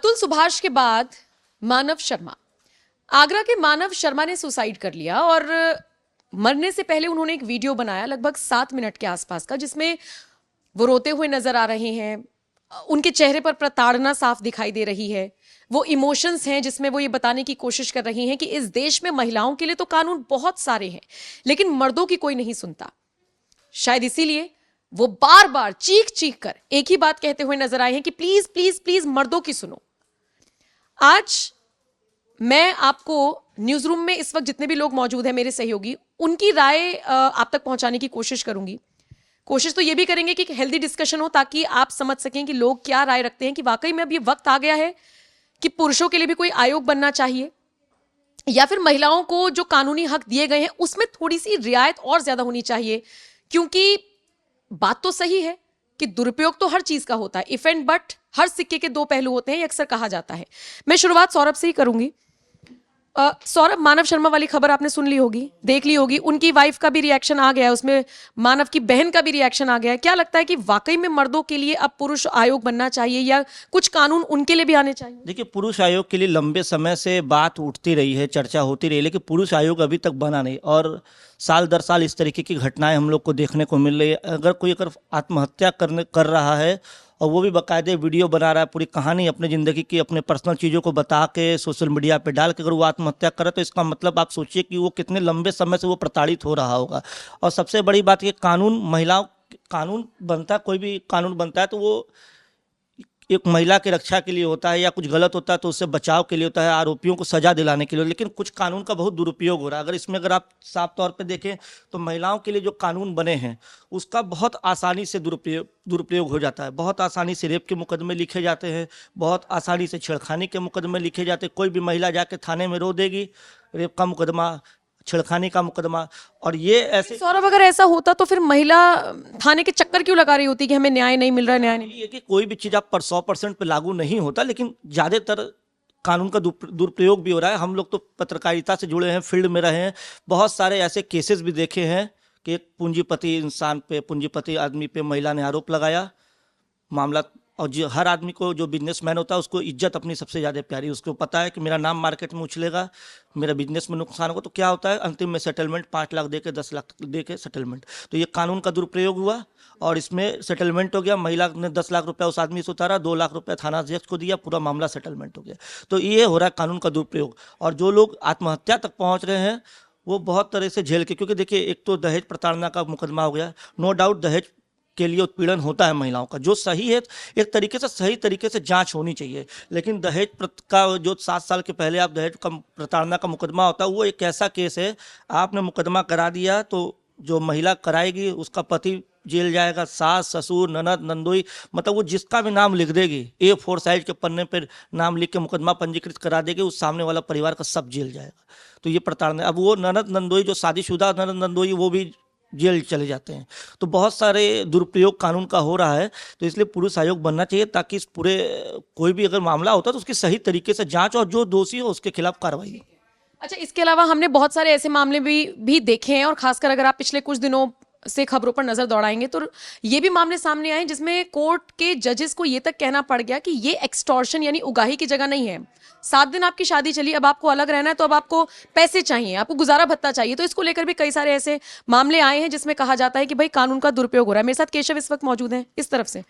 अतुल सुभाष के बाद मानव शर्मा। आगरा के मानव शर्मा ने सुसाइड कर लिया और मरने से पहले उन्होंने एक वीडियो बनाया लगभग 7 मिनट के आसपास का, जिसमें वो रोते हुए नजर आ रहे हैं। उनके चेहरे पर प्रताड़ना साफ दिखाई दे रही है। वो इमोशंस हैं जिसमें वो ये बताने की कोशिश कर रही हैं कि इस देश में महिलाओं के लिए तो कानून बहुत सारे हैं, लेकिन मर्दों की कोई नहीं सुनता। शायद इसीलिए वो बार बार चीख चीख कर एक ही बात कहते हुए नजर आए हैं कि प्लीज प्लीज प्लीज मर्दों की सुनो। आज मैं आपको न्यूज रूम में इस वक्त जितने भी लोग मौजूद हैं, मेरे सहयोगी, उनकी राय आप तक पहुंचाने की कोशिश करूंगी। कोशिश तो ये भी करेंगे कि हेल्दी डिस्कशन हो, ताकि आप समझ सकें कि लोग क्या राय रखते हैं, कि वाकई में अब ये वक्त आ गया है कि पुरुषों के लिए भी कोई आयोग बनना चाहिए, या फिर महिलाओं को जो कानूनी हक दिए गए हैं उसमें थोड़ी सी रियायत और ज्यादा होनी चाहिए। क्योंकि बात तो सही है कि दुरुपयोग तो हर चीज का होता है, इफ एंड बट हर सिक्के के दो पहलू होते हैं, ये अक्सर कहा जाता है। मैं शुरुआत सौरभ से ही करूंगी। सौरभ, मानव शर्मा वाली खबर आपने सुन ली होगी, देख ली होगी। उनकी वाइफ का भी रिएक्शन आ गया है, उसमें मानव की बहन का भी रिएक्शन आ गया है। क्या लगता है कि वाकई में मर्दों के लिए अब पुरुष आयोग बनना चाहिए, या कुछ कानून उनके लिए भी आने चाहिए? देखिए, पुरुष आयोग के लिए लंबे समय से बात उठती रही है, चर्चा होती रही है, लेकिन पुरुष आयोग अभी तक बना नहीं। और साल दर साल इस तरीके की घटनाएं हम लोग को देखने को मिल रही है। अगर कोई आत्महत्या कर रहा है और वो भी बाकायदे वीडियो बना रहा है, पूरी कहानी अपनी ज़िंदगी की, अपने पर्सनल चीज़ों को बता के सोशल मीडिया पे डाल के अगर वो आत्महत्या करे, तो इसका मतलब आप सोचिए कि वो कितने लंबे समय से वो प्रताड़ित हो रहा होगा। और सबसे बड़ी बात ये, कानून बनता, कोई भी कानून बनता है तो वो एक महिला की रक्षा के लिए होता है, या कुछ गलत होता है तो उससे बचाव के लिए होता है, आरोपियों को सजा दिलाने के लिए। लेकिन कुछ कानून का बहुत दुरुपयोग हो रहा है। अगर आप साफ तौर पे देखें तो महिलाओं के लिए जो कानून बने हैं उसका बहुत आसानी से दुरुपयोग हो जाता है। बहुत आसानी से रेप के मुकदमे लिखे जाते हैं, बहुत आसानी से छेड़खानी के मुकदमे लिखे जाते हैं। कोई भी महिला जाके थाने में रो देगी, रेप का मुकदमा, छेड़खानी का मुकदमा। और ये ऐसे, सौरभ, अगर ऐसा होता तो फिर महिला थाने के चक्कर क्यों लगा रही होती कि हमें न्याय नहीं मिल रहा है, न्याय नहीं? ये कि कोई भी चीज़ आप पर 100% पे लागू नहीं होता, लेकिन ज़्यादातर कानून का दुरुपयोग भी हो रहा है। हम लोग तो पत्रकारिता से जुड़े हैं, फील्ड में रहे हैं, बहुत सारे ऐसे केसेस भी देखे हैं कि एक पूंजीपति आदमी पे महिला ने आरोप लगाया, मामला। और जो हर आदमी को, जो बिजनेसमैन होता है, उसको इज्जत अपनी सबसे ज़्यादा प्यारी। उसको पता है कि मेरा नाम मार्केट में उछलेगा, मेरा बिजनेस में नुकसान होगा, तो क्या होता है, अंतिम में सेटलमेंट 5 लाख दे के 10 लाख दे के सेटलमेंट। तो ये कानून का दुरुपयोग हुआ और इसमें सेटलमेंट हो गया। महिला ने 10 लाख रुपया उस आदमी से उतारा, 2 लाख रुपया थाना अध्यक्ष को दिया, पूरा मामला सेटलमेंट हो गया। तो ये हो रहा है कानून का दुरुपयोग। और जो लोग आत्महत्या तक पहुँच रहे हैं वो बहुत तरह से झेल के, क्योंकि देखिए, एक तो दहेज प्रताड़ना का मुकदमा हो गया। नो डाउट दहेज के लिए उत्पीड़न होता है महिलाओं का, जो सही है, एक तरीके से सही तरीके से जांच होनी चाहिए। लेकिन दहेज का जो 7 साल के पहले आप दहेज का प्रताड़ना का मुकदमा होता है, वो एक ऐसा केस है, आपने मुकदमा करा दिया तो जो महिला कराएगी उसका पति जेल जाएगा, सास, ससुर, ननद, नंदोई, मतलब वो जिसका भी नाम लिख देगी, A4 साइज के पन्ने पर नाम लिख के मुकदमा पंजीकृत करा देगी, उस सामने वाला परिवार का सब जेल जाएगा। तो ये प्रताड़ना। अब वो ननद नंदोई, जो शादीशुदा ननद नंदोई, वो भी जेल चले जाते हैं। तो बहुत सारे दुरुपयोग कानून का हो रहा है। तो इसलिए पुरुष आयोग बनना चाहिए, ताकि इस पूरे, कोई भी अगर मामला होता है तो उसकी सही तरीके से जांच, और जो दोषी हो उसके खिलाफ कार्रवाई। अच्छा, इसके अलावा हमने बहुत सारे ऐसे मामले भी देखे हैं, और खासकर अगर आप पिछले कुछ दिनों से खबरों पर नजर दौड़ाएंगे तो ये भी मामले सामने आए जिसमें कोर्ट के जजेस को ये तक कहना पड़ गया कि ये एक्सटॉर्शन यानी उगाही की जगह नहीं है। 7 दिन आपकी शादी चली, अब आपको अलग रहना है, तो अब आपको पैसे चाहिए, आपको गुजारा भत्ता चाहिए। तो इसको लेकर भी कई सारे ऐसे मामले आए हैं जिसमें कहा जाता है कि भाई कानून का दुरुपयोग हो रहा है। मेरे साथ केशव इस वक्त मौजूद हैं इस तरफ से।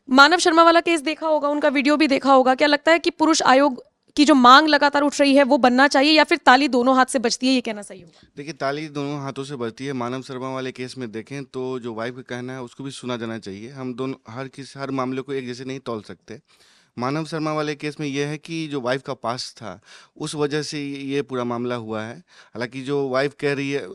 मानव शर्मा वाला केस देखा होगा, उनका वीडियो भी देखा होगा। क्या लगता है कि पुरुष आयोग की जो मांग लगातार उठ रही है वो बनना चाहिए, या फिर ताली दोनों हाथ से बजती है, ये कहना सही होगा? देखिए, ताली दोनों हाथों से बजती है। मानव शर्मा वाले केस में देखें तो जो वाइफ का कहना है उसको भी सुना जाना चाहिए। हम दोनों हर मामले को एक जैसे नहीं तौल सकते। मानव शर्मा वाले केस में यह है कि जो वाइफ का पास्ट था उस वजह से ये पूरा मामला हुआ है। हालांकि जो वाइफ कह रही है,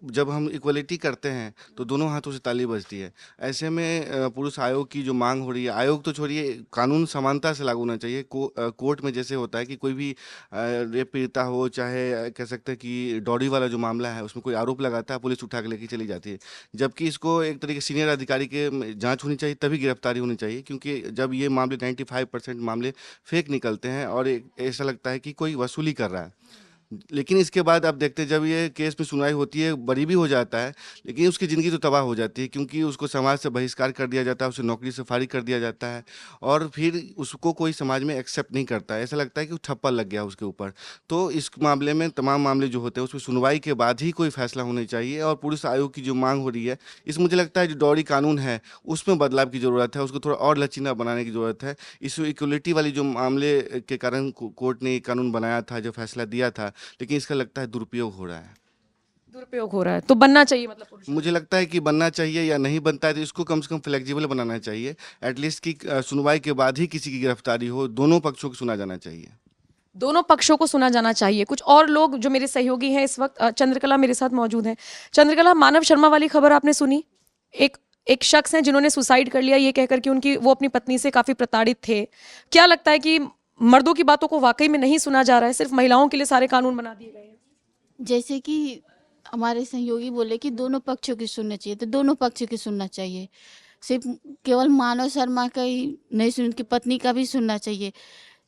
जब हम इक्वलिटी करते हैं तो दोनों हाथों से ताली बजती है। ऐसे में पुरुष आयोग की जो मांग हो रही है, आयोग तो छोड़िए, कानून समानता से लागू होना चाहिए। कोर्ट में जैसे होता है कि कोई भी रेप पीड़िता हो, चाहे कह सकते हैं कि डॉडी वाला जो मामला है उसमें कोई आरोप लगाता है, पुलिस उठा के लेके चली जाती है, जबकि इसको एक तरीके सीनियर अधिकारी के जांच होनी चाहिए, तभी गिरफ्तारी होनी चाहिए। क्योंकि जब ये मामले 95% मामले फेक निकलते हैं और ऐसा लगता है कि कोई वसूली कर रहा है। लेकिन इसके बाद आप देखते हैं जब ये केस में सुनवाई होती है, बरी भी हो जाता है, लेकिन उसकी ज़िंदगी तो तबाह हो जाती है, क्योंकि उसको समाज से बहिष्कार कर दिया जाता है, उसे नौकरी से फारिग कर दिया जाता है, और फिर उसको कोई समाज में एक्सेप्ट नहीं करता है। ऐसा लगता है कि वो ठप्पा लग गया उसके ऊपर। तो इस मामले में तमाम मामले जो होते हैं उसमें सुनवाई के बाद ही कोई फैसला होना चाहिए। और पुलिस आयोग की जो मांग हो रही है, इस मुझे लगता है जो डॉरी कानून है उसमें बदलाव की ज़रूरत है, उसको थोड़ा और लचीला बनाने की ज़रूरत है। इस इक्वलिटी वाली जो मामले के कारण कोर्ट ने ये कानून बनाया था, जो फैसला दिया था, लेकिन इसका लगता है दुरुपयोग हो रहा है। दुरुपयोग हो रहा है, तो बनना चाहिए मतलब पुरुष। मुझे लगता है कि बनना चाहिए, या नहीं बनता है तो इसको कम से कम फ्लेक्सिबल बनाना चाहिए। एटलीस्ट की सुनवाई के बाद ही किसी की गिरफ्तारी हो, दोनों पक्षों को सुना जाना चाहिए। दोनों पक्षों को सुना जाना चाहिए। कुछ और लोग जो मेरे सहयोगी हैं इस वक्त, चंद्रकला मेरे साथ मौजूद हैं। चंद्रकला, मानव शर्मा वाली खबर आपने सुनी? एक एक शख्स हैं जिन्होंने सुसाइड कर लिया ये कहकर कि उनकी वो अपनी पत्नी से काफी प्रताड़ित थे। क्या लगता है कि मर्दों की बातों को वाकई में नहीं सुना जा रहा है, सिर्फ महिलाओं के लिए सारे कानून बना दिए गए हैं? जैसे कि हमारे सहयोगी बोले कि दोनों पक्षों की सुनना चाहिए, तो दोनों पक्षों की सुनना चाहिए। सिर्फ केवल मानव शर्मा का ही नहीं सुन, उनकी पत्नी का भी सुनना चाहिए।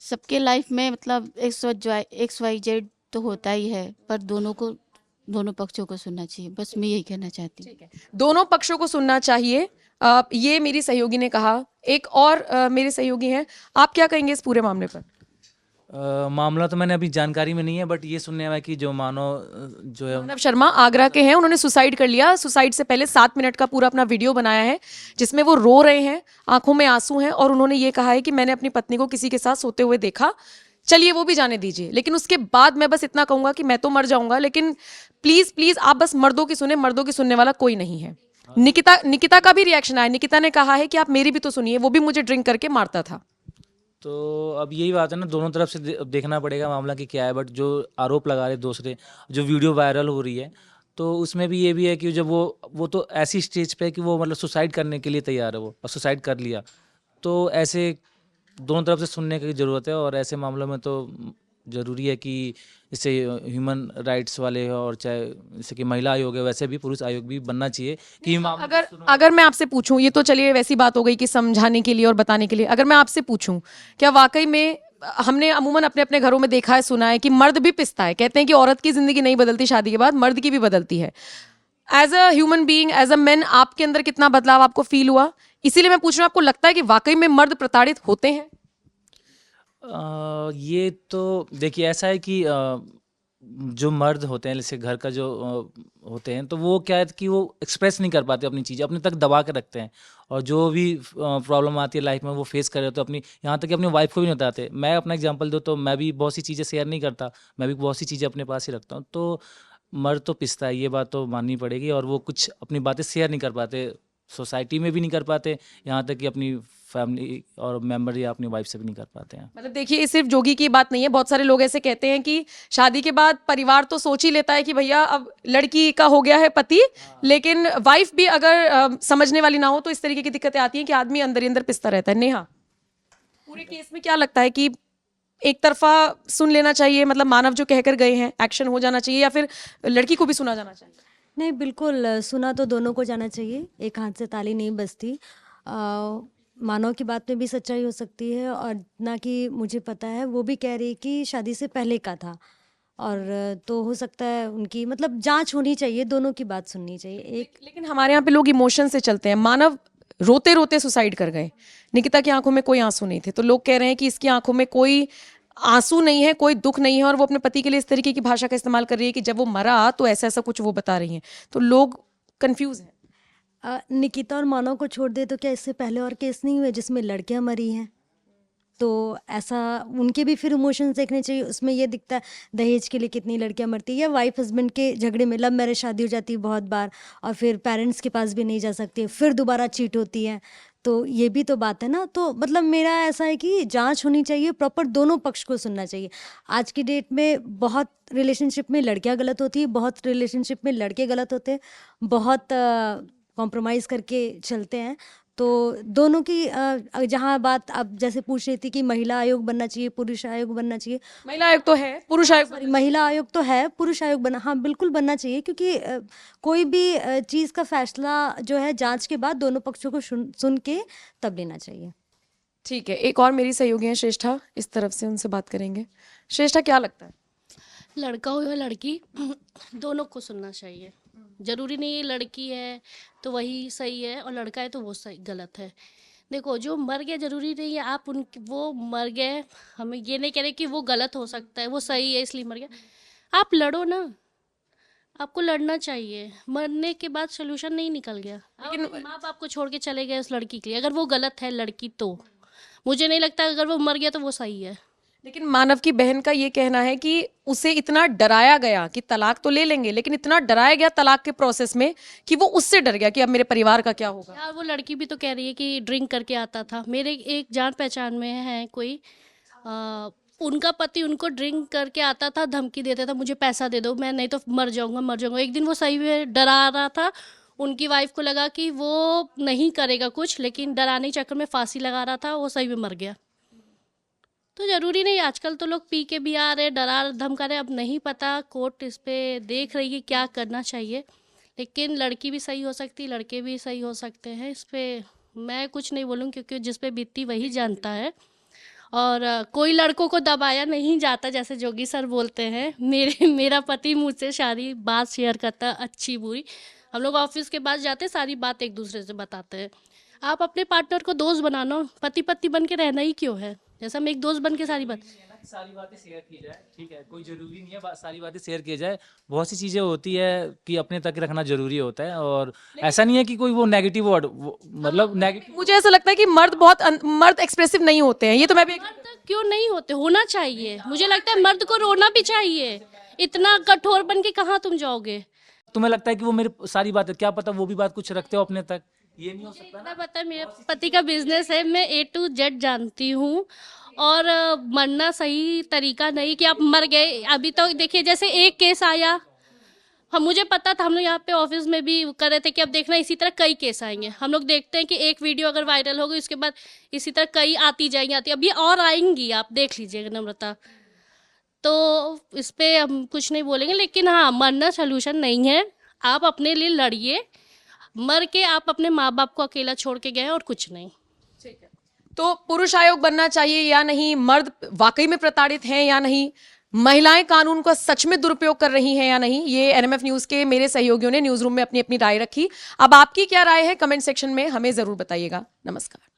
सबके लाइफ में मतलब XYZ तो होता ही है, पर दोनों पक्षों को सुनना चाहिए। बस मैं यही कहना चाहती हूँ। ठीक है, दोनों पक्षों को सुनना चाहिए, ये मेरी सहयोगी ने कहा। एक और मेरे सहयोगी हैं, आप क्या कहेंगे इस पूरे मामले पर? मामला तो मैंने अभी जानकारी में नहीं है, बट ये सुनने में आया कि जो जो है मानव शर्मा आगरा के हैं, उन्होंने सुसाइड कर लिया। सुसाइड से पहले 7 मिनट का पूरा अपना वीडियो बनाया है जिसमें वो रो रहे हैं, आंखों में आंसू हैं, और उन्होंने ये कहा है कि मैंने अपनी पत्नी को किसी के साथ सोते हुए देखा। चलिए वो भी जाने दीजिए, लेकिन उसके बाद मैं बस इतना कहूंगा कि मैं तो मर जाऊंगा, लेकिन प्लीज प्लीज आप बस मर्दों की सुने, मर्दों की सुनने वाला कोई नहीं है। निकिता का भी रिएक्शन आया। निकिता ने कहा है कि आप मेरी भी तो सुनिए, वो भी मुझे ड्रिंक करके मारता था। तो अब यही बात है ना, दोनों तरफ से देखना पड़ेगा मामला कि क्या है। बट जो आरोप लगा रहे दूसरे, जो वीडियो वायरल हो रही है, तो उसमें भी ये भी है कि जब वो तो ऐसी स्टेज पे है कि वो मतलब सुसाइड करने के लिए तैयार है, वो और सुसाइड कर लिया। तो ऐसे दोनों तरफ से सुनने की ज़रूरत है, और ऐसे मामलों में तो ज़रूरी है कि इससे ह्यूमन राइट्स वाले और चाहे जैसे कि महिला आयोग है, वैसे भी पुरुष आयोग भी बनना चाहिए कि अगर मैं आपसे पूछूं, ये तो चलिए वैसी बात हो गई कि समझाने के लिए और बताने के लिए, अगर मैं आपसे पूछूं, क्या वाकई में हमने अमूमन अपने अपने घरों में देखा है, सुना है कि मर्द भी पिसता है? कहते हैं कि औरत की जिंदगी नहीं बदलती शादी के बाद, मर्द की भी बदलती है। As a human being, as a man, आपके अंदर कितना बदलाव आपको फील हुआ? इसीलिए मैं पूछ रहा हूं, आपको लगता है कि वाकई में मर्द प्रताड़ित होते हैं? ये तो देखिए ऐसा है कि जो मर्द होते हैं, जैसे घर का जो होते हैं, तो वो क्या है कि वो एक्सप्रेस नहीं कर पाते अपनी चीज़ें, अपने तक दबा के रखते हैं, और जो भी प्रॉब्लम आती है लाइफ में वो फेस कर रहे होते हैं अपनी, यहाँ तक कि अपनी वाइफ को भी नहीं बताते। मैं अपना एग्जांपल दूँ तो मैं भी बहुत सी चीज़ें शेयर नहीं करता, मैं भी बहुत सी चीज़ें अपने पास ही रखता हूँ। तो मर्द तो पिसता है, ये बात तो माननी पड़ेगी, और वो कुछ अपनी बातें शेयर नहीं कर पाते, सोसाइटी में भी नहीं कर पाते, यहाँ तक कि अपनी फैमिली और मेंबर या अपनी वाइफ से भी नहीं कर पाते हैं। मतलब देखिए, ये सिर्फ जोगी की बात नहीं है, बहुत सारे लोग ऐसे कहते हैं कि शादी के बाद परिवार तो सोच ही लेता है कि भैया अब लड़की का हो गया है पति, लेकिन वाइफ भी अगर समझने वाली ना हो तो इस तरीके की दिक्कतें आती हैं कि आदमी अंदर ही अंदर पिसता रहता है। नेहा, पूरे केस में क्या लगता है कि एक तरफा सुन लेना चाहिए, मतलब मानव जो कहकर गए हैं एक्शन हो जाना चाहिए, या फिर लड़की को भी सुना जाना चाहिए? नहीं, बिल्कुल सुना तो दोनों को जाना चाहिए, एक हाथ से ताली नहीं बजती। मानव की बात में भी सच्चाई हो सकती है, और ना कि मुझे पता है वो भी कह रही है कि शादी से पहले का था, और तो हो सकता है उनकी मतलब जांच होनी चाहिए, दोनों की बात सुननी चाहिए। लेकिन हमारे यहाँ पे लोग इमोशन से चलते हैं। मानव रोते रोते सुसाइड कर गए, निकिता की आंखों में कोई आंसू नहीं थे, तो लोग कह रहे हैं कि इसकी आंखों में कोई आंसू नहीं है, कोई दुख नहीं है, और वो अपने पति के लिए इस तरीके की भाषा का इस्तेमाल कर रही है कि जब वो मरा तो ऐसा ऐसा कुछ वो बता रही हैं, तो लोग कंफ्यूज हैं। निकिता और मानव को छोड़ दे तो क्या इससे पहले और केस नहीं हुए जिसमें लड़कियां मरी हैं? तो ऐसा उनके भी फिर इमोशंस देखने चाहिए। उसमें ये दिखता है दहेज के लिए कितनी लड़कियां मरती है, या वाइफ हस्बैंड के झगड़े में लव मैरिज शादी हो जाती है बहुत बार, और फिर पेरेंट्स के पास भी नहीं जा सकती, फिर दोबारा चीट होती है। तो ये भी तो बात है ना। तो मतलब मेरा ऐसा है कि जांच होनी चाहिए, प्रॉपर दोनों पक्ष को सुनना चाहिए। आज की डेट में बहुत रिलेशनशिप में लड़कियां गलत होती है, बहुत रिलेशनशिप में लड़के गलत होते हैं, बहुत कॉम्प्रोमाइज़ करके चलते हैं। तो दोनों की जहाँ बात अब जैसे पूछ रही थी कि महिला आयोग बनना चाहिए, पुरुष आयोग बनना चाहिए। महिला आयोग तो है, पुरुष आयोग सॉरी, महिला आयोग तो है, पुरुष आयोग बना, हाँ बिल्कुल बनना चाहिए, क्योंकि कोई भी चीज़ का फैसला जो है जांच के बाद दोनों पक्षों को सुन के तब लेना चाहिए। ठीक है, एक और मेरी सहयोगी हैं श्रेष्ठा, इस तरफ से उनसे बात करेंगे। श्रेष्ठा, क्या लगता है? लड़का हो या लड़की दोनों को सुनना चाहिए। ज़रूरी नहीं है लड़की है तो वही सही है और लड़का है तो वो सही गलत है। देखो जो मर गया ज़रूरी नहीं है आप उन वो मर गए, हमें ये नहीं कह रहे कि वो गलत हो सकता है, वो सही है इसलिए मर गया। आप लड़ो ना, आपको लड़ना चाहिए। मरने के बाद सोल्यूशन नहीं निकल गया। लेकिन- लेकिन माँ बाप को छोड़ के चले गए उस लड़की के लिए, अगर वो गलत है लड़की तो मुझे नहीं लगता अगर वो मर गया तो वो सही है। लेकिन मानव की बहन का ये कहना है कि उसे इतना डराया गया कि तलाक तो ले लेंगे, लेकिन इतना डराया गया तलाक के प्रोसेस में कि वो उससे डर गया कि अब मेरे परिवार का क्या होगा। यार वो लड़की भी तो कह रही है कि ड्रिंक करके आता था। मेरे एक जान पहचान में है कोई, उनका पति उनको ड्रिंक करके आता था, धमकी देता था मुझे पैसा दे दो, मैं नहीं तो मर जाऊंगा मर जाऊंगा। एक दिन वो सही में डरा रहा था, उनकी वाइफ को लगा कि वो नहीं करेगा कुछ, लेकिन डराने के चक्कर में फांसी लगा रहा था, वो सही में मर गया। तो ज़रूरी नहीं, आजकल तो लोग पी के भी आ रहे, डरा धमका रहे। अब नहीं पता, कोर्ट इस पे देख रही है क्या करना चाहिए। लेकिन लड़की भी सही हो सकती, लड़के भी सही हो सकते हैं। इस पे मैं कुछ नहीं बोलूँ क्योंकि जिस पे बीतती वही जानता है। और कोई लड़कों को दबाया नहीं जाता, जैसे जोगी सर बोलते हैं। मेरा पति मुझसे सारी बात शेयर करता है, अच्छी बुरी। हम लोग ऑफिस के बाद जाते सारी बात एक दूसरे से बताते हैं। आप अपने पार्टनर को दोस्त बनाना, पति पत्नी बन के रहना ही क्यों है? जैसा हम एक दोस्त बन के सारी बात, सारी बातें शेयर की जाए, ठीक है, कोई जरूरी नहीं है सारी बातें शेयर की जाए। बहुत सी चीज़ें होती है कि अपने तक रखना जरूरी होता है, और ऐसा नहीं है कि कोई वो नेगेटिव वर्ड मतलब नेगेटिव। मुझे ऐसा लगता है कि मर्द एक्सप्रेसिव नहीं होते हैं, ये तो मैं भी मर्द क्यों नहीं होते, होना चाहिए। मुझे लगता है मर्द को रोना भी चाहिए। इतना कठोर बन के कहाँ तुम जाओगे? तुम्हें लगता है कि वो मेरे सारी बातें, क्या पता वो भी बात कुछ रखते हो अपने तक, ये नहीं हो सकता। इतना पता है मेरे पति का बिजनेस है, मैं A to Z जानती हूँ। और मरना सही तरीका नहीं कि आप मर गए। अभी तो देखिए जैसे एक केस आया, हम मुझे पता था, हम लोग यहाँ पे ऑफिस में भी कर रहे थे कि अब देखना इसी तरह कई केस आएंगे। हम लोग देखते हैं कि एक वीडियो अगर वायरल हो गई उसके बाद इसी तरह कई आती जाएंगी अभी और आएंगी, आप देख लीजिएगा नम्रता। तो इस पे हम कुछ नहीं बोलेंगे, लेकिन हाँ मरना सोल्यूशन नहीं है। आप अपने लिए लड़िए, मर के आप अपने माँ बाप को अकेला छोड़ के गए और कुछ नहीं। तो पुरुष आयोग बनना चाहिए या नहीं, मर्द वाकई में प्रताड़ित हैं या नहीं, महिलाएं कानून का सच में दुरुपयोग कर रही हैं या नहीं, ये एनएमएफ न्यूज के मेरे सहयोगियों ने न्यूज रूम में अपनी अपनी राय रखी। अब आपकी क्या राय है कमेंट सेक्शन में हमें जरूर बताइएगा। नमस्कार।